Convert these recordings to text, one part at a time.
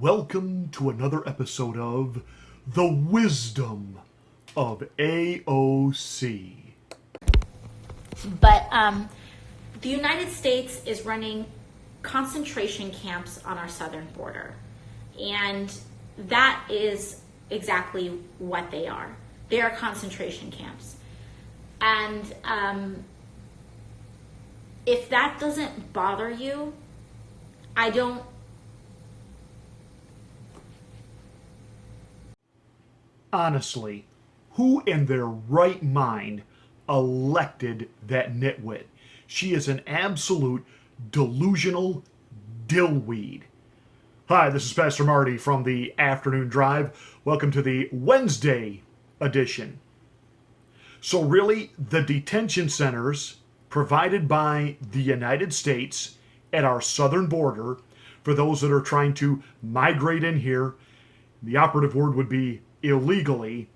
Welcome to another episode of The Wisdom of AOC. But the United States is running concentration camps on our southern border. And that is exactly what they are. They are concentration camps. And if that doesn't bother you, I don't. Honestly, who in their right mind elected that nitwit? She is an absolute delusional dillweed. Hi, this is Pastor Marty from the Afternoon Drive. Welcome to the Wednesday edition. So really, the detention centers provided by the United States at our southern border, for those that are trying to migrate in here, the operative word would be illegally,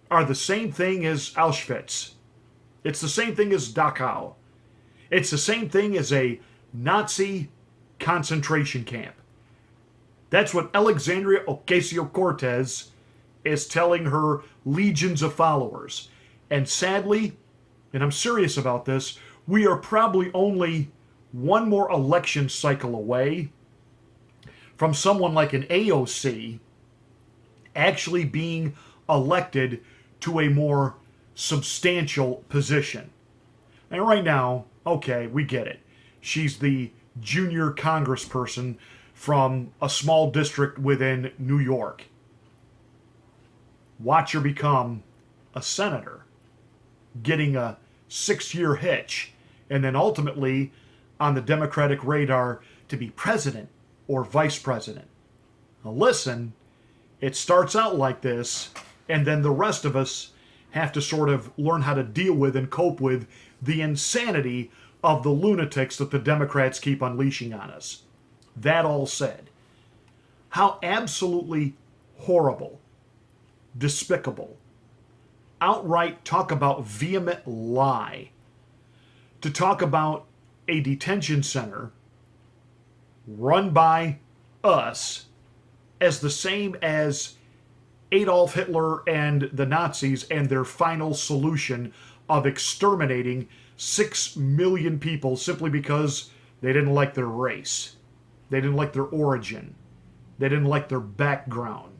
are the same thing as Auschwitz. It's the same thing as Dachau. It's the same thing as a Nazi concentration camp. That's what Alexandria Ocasio Cortez is telling her legions of followers. And sadly, and I'm serious about this, we are probably only one more election cycle away from someone like an AOC actually being elected to a more substantial position. And right now, okay, we get it. She's the junior congressperson from a small district within New York. Watch her become a senator, getting a 6-year hitch, and then ultimately on the Democratic radar to be president or vice president. Now listen, it starts out like this, and then the rest of us have to sort of learn how to deal with and cope with the insanity of the lunatics that the Democrats keep unleashing on us. That all said, how absolutely horrible, despicable, outright talk about vehement lie to talk about a detention center run by us as the same as Adolf Hitler and the Nazis and their final solution of exterminating 6 million people simply because they didn't like their race. They didn't like their origin. They didn't like their background.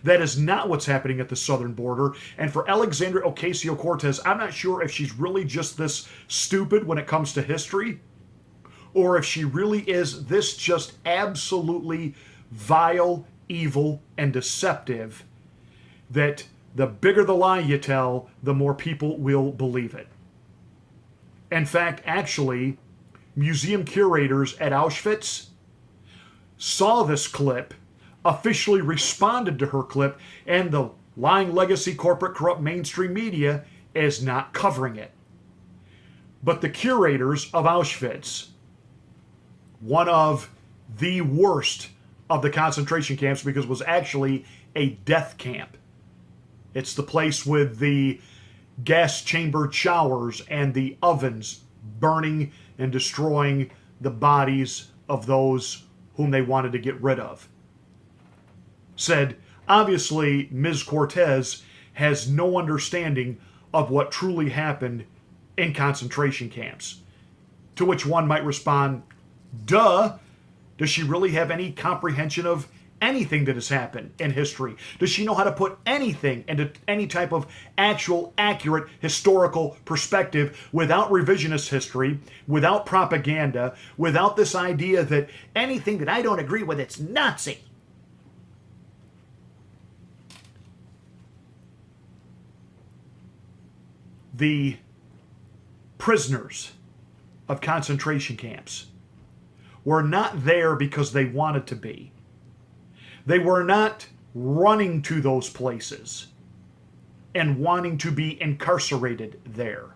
That is not what's happening at the southern border. And for Alexandria Ocasio Cortez, I'm not sure if she's really just this stupid when it comes to history, or if she really is this just absolutely vile, evil, and deceptive, that the bigger the lie you tell, the more people will believe it. In fact, actually, museum curators at Auschwitz saw this clip, officially responded to her clip, and the lying legacy corporate corrupt mainstream media is not covering it. But the curators of Auschwitz, one of the worst of the concentration camps, because it was actually a death camp. It's the place with the gas chambered showers and the ovens burning and destroying the bodies of those whom they wanted to get rid of. Said, obviously, Ms. Cortez has no understanding of what truly happened in concentration camps. To which one might respond, duh. Does she really have any comprehension of anything that has happened in history? Does she know how to put anything into any type of actual, accurate historical perspective without revisionist history, without propaganda, without this idea that anything that I don't agree with, it's Nazi? The prisoners of concentration camps were not there because they wanted to be. They were not running to those places and wanting to be incarcerated there.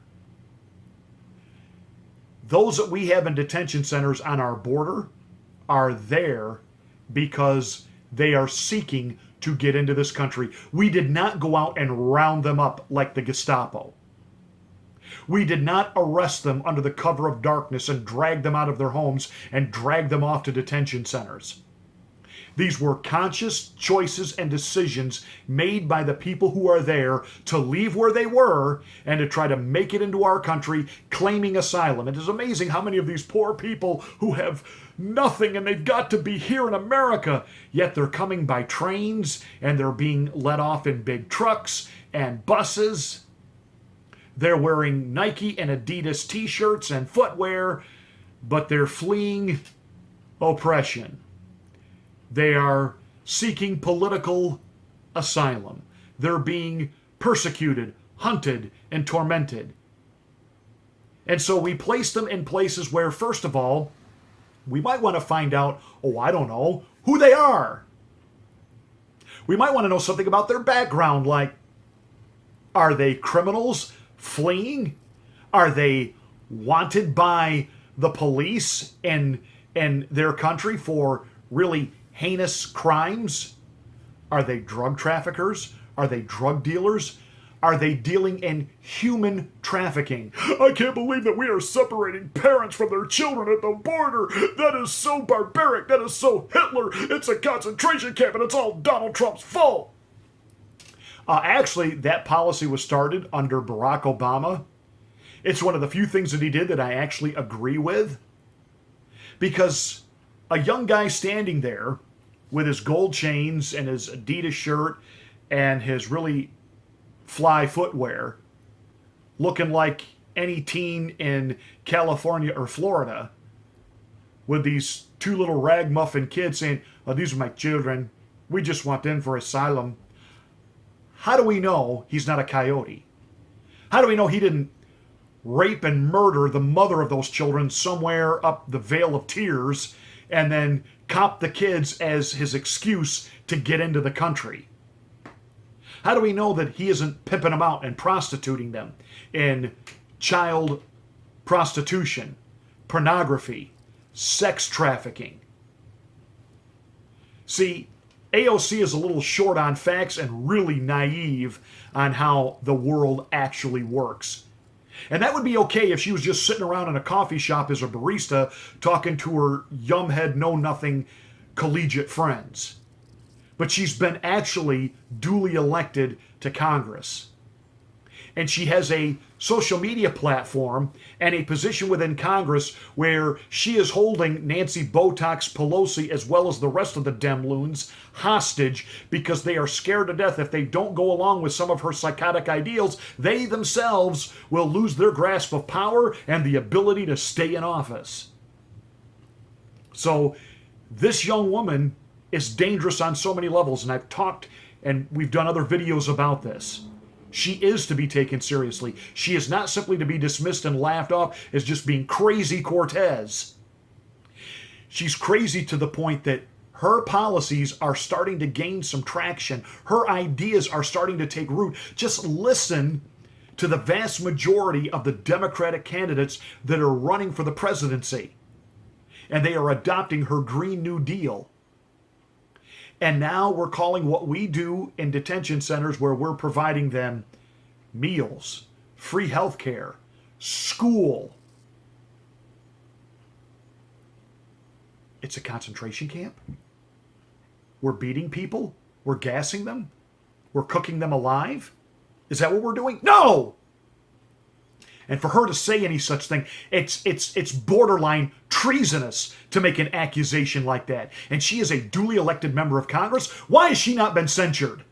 Those that we have in detention centers on our border are there because they are seeking to get into this country. We did not go out and round them up like the Gestapo. We did not arrest them under the cover of darkness and drag them out of their homes and drag them off to detention centers. These were conscious choices and decisions made by the people who are there to leave where they were and to try to make it into our country claiming asylum. It is amazing how many of these poor people who have nothing and they've got to be here in America, yet they're coming by trains and they're being let off in big trucks and buses. They're wearing Nike and Adidas t-shirts and footwear, but they're fleeing oppression. They are seeking political asylum. They're being persecuted, hunted, and tormented. And so we place them in places where, first of all, we might want to find out, who they are. We might want to know something about their background, like, are they criminals fleeing? Are they wanted by the police in their country for really heinous crimes? Are they drug traffickers? Are they drug dealers? Are they dealing in human trafficking? I can't believe that we are separating parents from their children at the border. That is so barbaric. That is so Hitler. It's a concentration camp and it's all Donald Trump's fault. Actually, that policy was started under Barack Obama. It's one of the few things that he did that I actually agree with. Because a young guy standing there with his gold chains and his Adidas shirt and his really fly footwear, looking like any teen in California or Florida, with these two little ragamuffin kids saying, "Oh, these are my children. We just want them for asylum." How do we know he's not a coyote? How do we know he didn't rape and murder the mother of those children somewhere up the Vale of Tears and then cop the kids as his excuse to get into the country? How do we know that he isn't pimping them out and prostituting them in child prostitution, pornography, sex trafficking? See, AOC is a little short on facts and really naive on how the world actually works. And that would be okay if she was just sitting around in a coffee shop as a barista talking to her yumhead know-nothing collegiate friends. But she's been actually duly elected to Congress. And she has a social media platform and a position within Congress where she is holding Nancy Botox Pelosi as well as the rest of the Demloons hostage because they are scared to death if they don't go along with some of her psychotic ideals, they themselves will lose their grasp of power and the ability to stay in office. So this young woman is dangerous on so many levels, and I've talked and we've done other videos about this. She is to be taken seriously. She is not simply to be dismissed and laughed off as just being crazy Cortez. She's crazy to the point that her policies are starting to gain some traction. Her ideas are starting to take root. Just listen to the vast majority of the Democratic candidates that are running for the presidency. And they are adopting her Green New Deal. And now we're calling what we do in detention centers, where we're providing them meals, free health care, school. It's a concentration camp. We're beating people. We're gassing them. We're cooking them alive. Is that what we're doing? No! And for her to say any such thing, it's borderline treasonous to make an accusation like that. And she is a duly elected member of Congress. Why has she not been censured?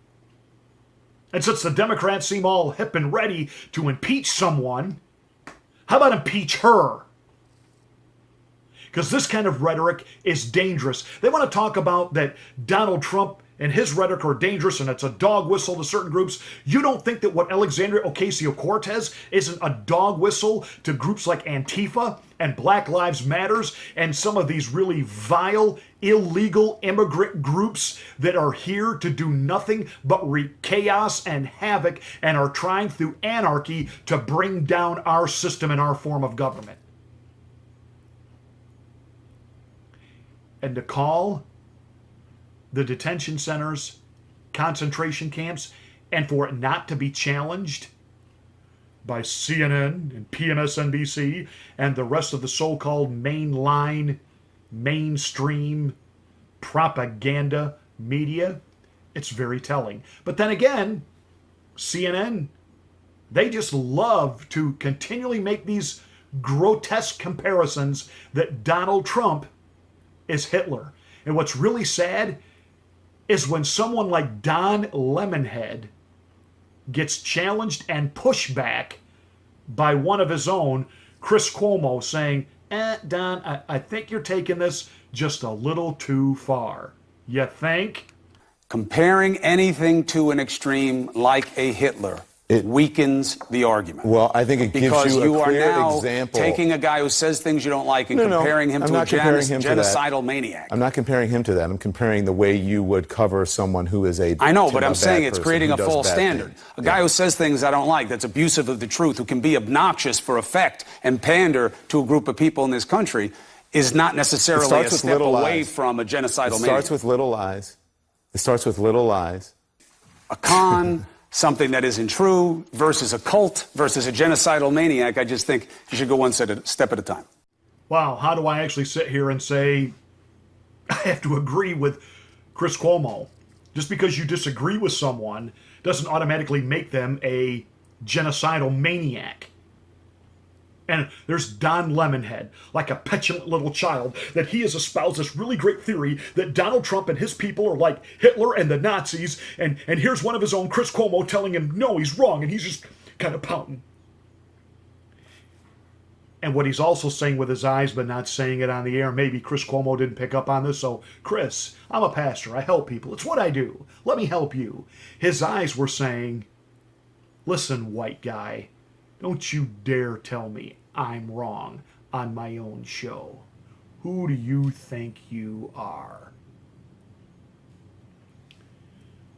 And since the Democrats seem all hip and ready to impeach someone, how about impeach her? Because this kind of rhetoric is dangerous. They want to talk about that Donald Trump and his rhetoric are dangerous and it's a dog whistle to certain groups. You don't think that what Alexandria Ocasio Cortez isn't a dog whistle to groups like Antifa and Black Lives Matters and some of these really vile, illegal immigrant groups that are here to do nothing but wreak chaos and havoc and are trying through anarchy to bring down our system and our form of government? And to call the detention centers concentration camps, and for it not to be challenged by CNN and PMSNBC and the rest of the so-called mainline, mainstream propaganda media, it's very telling. But then again, CNN, they just love to continually make these grotesque comparisons that Donald Trump is Hitler. And what's really sad is when someone like Don Lemonhead gets challenged and pushed back by one of his own, Chris Cuomo, saying, Don, I think you're taking this just a little too far. You think? Comparing anything to an extreme like a Hitler weakens the argument. Well, I think it gives because you a clear are now example. Taking a guy who says things you don't like and comparing him I'm to a not comparing him to that. genocidal maniac. I'm not comparing him to that. I'm comparing the way you would cover someone who is a I know, but a I'm bad saying it's person creating who a does false bad standard. things. A guy who says things I don't like, that's abusive of the truth, who can be obnoxious for effect and pander to a group of people in this country, is not necessarily a step away from a genocidal maniac. It starts with little lies. It starts with little lies. A con, something that isn't true, versus a cult, versus a genocidal maniac. I just think you should go one step at a time. Wow, how do I actually sit here and say I have to agree with Chris Cuomo? Just because you disagree with someone doesn't automatically make them a genocidal maniac. And there's Don Lemonhead, like a petulant little child, that he has espoused this really great theory that Donald Trump and his people are like Hitler and the Nazis, and here's one of his own, Chris Cuomo, telling him, no, he's wrong, and he's just kind of pouting. And what he's also saying with his eyes, but not saying it on the air, maybe Chris Cuomo didn't pick up on this, so Chris, I'm a pastor, I help people, it's what I do, let me help you. His eyes were saying, listen, white guy, don't you dare tell me I'm wrong on my own show. Who do you think you are?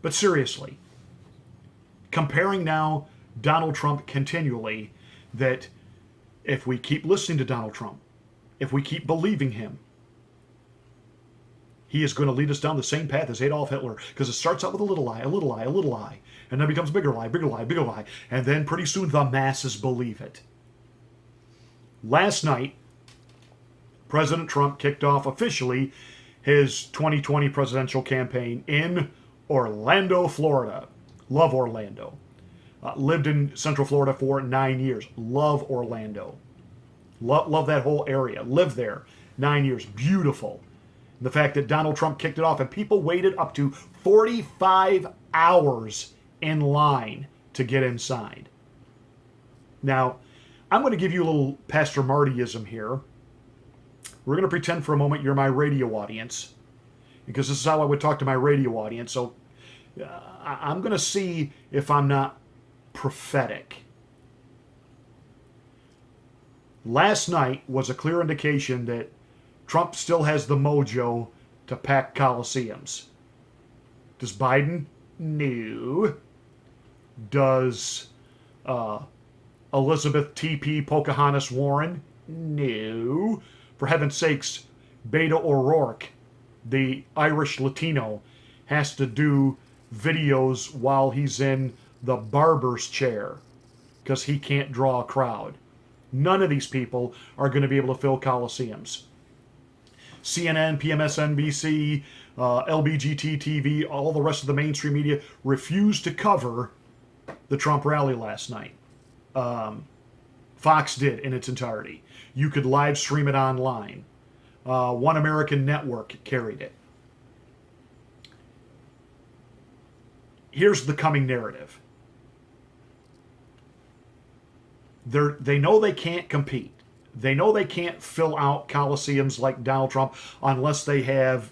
But seriously, comparing now Donald Trump continually, that if we keep listening to Donald Trump, if we keep believing him, he is going to lead us down the same path as Adolf Hitler, because it starts out with a little lie, a little lie, a little lie, and then becomes a bigger lie, bigger lie, bigger lie, and then pretty soon the masses believe it. Last night, President Trump kicked off officially his 2020 presidential campaign in Orlando, Florida. Love Orlando. Lived in Central Florida for 9 years. Love Orlando. Love that whole area. Lived there 9 years. Beautiful. The fact that Donald Trump kicked it off and people waited up to 45 hours in line to get inside. Now, I'm going to give you a little Pastor Martyism here. We're going to pretend for a moment you're my radio audience, because this is how I would talk to my radio audience. So I'm going to see if I'm not prophetic. Last night was a clear indication that Trump still has the mojo to pack coliseums. Does Biden? No. Does Elizabeth T.P. Pocahontas Warren? No. For heaven's sakes, Beto O'Rourke, the Irish Latino, has to do videos while he's in the barber's chair because he can't draw a crowd. None of these people are going to be able to fill coliseums. CNN, PMSNBC, LBGT TV, all the rest of the mainstream media refused to cover the Trump rally last night. Fox did in its entirety. You could live stream it online. One American Network carried it. Here's the coming narrative. They know they can't compete. They know they can't fill out coliseums like Donald Trump unless they have,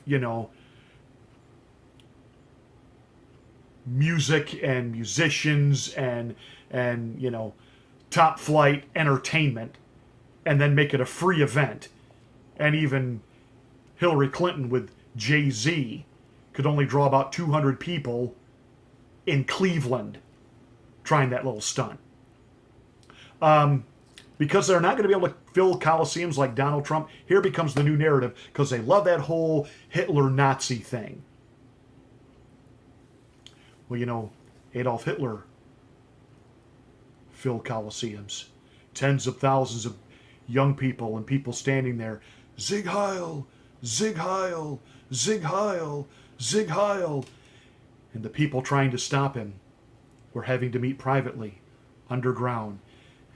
music and musicians and top flight entertainment, and then make it a free event. And even Hillary Clinton with Jay-Z could only draw about 200 people in Cleveland trying that little stunt. Because they're not going to be able to fill coliseums like Donald Trump, here becomes the new narrative, because they love that whole Hitler-Nazi thing. Well, Adolf Hitler filled coliseums. Tens of thousands of young people and people standing there, Sieg Heil, Zig Heil, Zig Heil. And the people trying to stop him were having to meet privately, underground.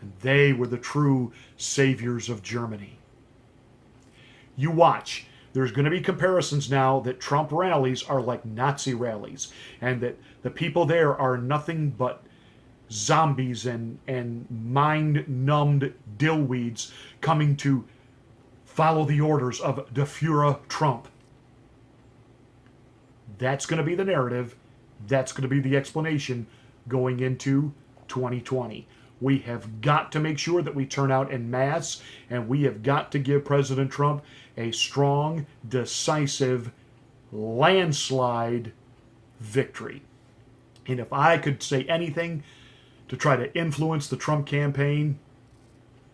And they were the true saviors of Germany. You watch. There's going to be comparisons now that Trump rallies are like Nazi rallies, and that the people there are nothing but zombies and mind-numbed dillweeds coming to follow the orders of Der Fuhrer Trump. That's going to be the narrative. That's going to be the explanation going into 2020. We have got to make sure that we turn out en masse, and we have got to give President Trump a strong, decisive, landslide victory. And if I could say anything to try to influence the Trump campaign,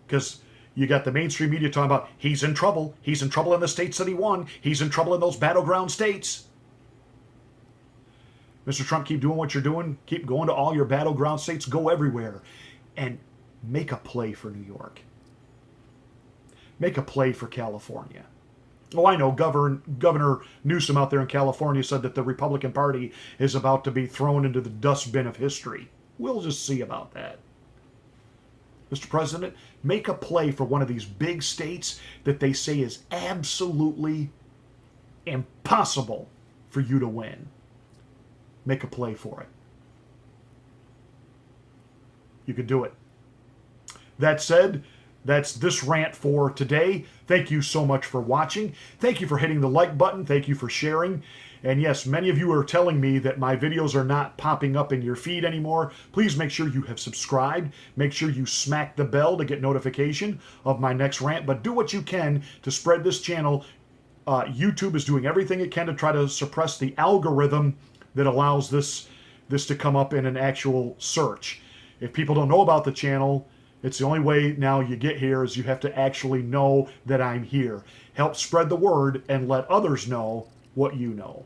because you got the mainstream media talking about he's in trouble in the states that he won, he's in trouble in those battleground states. Mr. Trump, keep doing what you're doing, keep going to all your battleground states, go everywhere, and make a play for New York. Make a play for California. Oh, I know Governor Newsom out there in California said that the Republican Party is about to be thrown into the dustbin of history. We'll just see about that. Mr. President, make a play for one of these big states that they say is absolutely impossible for you to win. Make a play for it. You can do it. That said, that's this rant for today. Thank you so much for watching. Thank you for hitting the like button. Thank you for sharing. And yes, many of you are telling me that my videos are not popping up in your feed anymore. Please make sure you have subscribed. Make sure you smack the bell to get notification of my next rant. But do what you can to spread this channel. YouTube is doing everything it can to try to suppress the algorithm that allows this to come up in an actual search. If people don't know about the channel, it's the only way now you get here is you have to actually know that I'm here. Help spread the word and let others know what you know.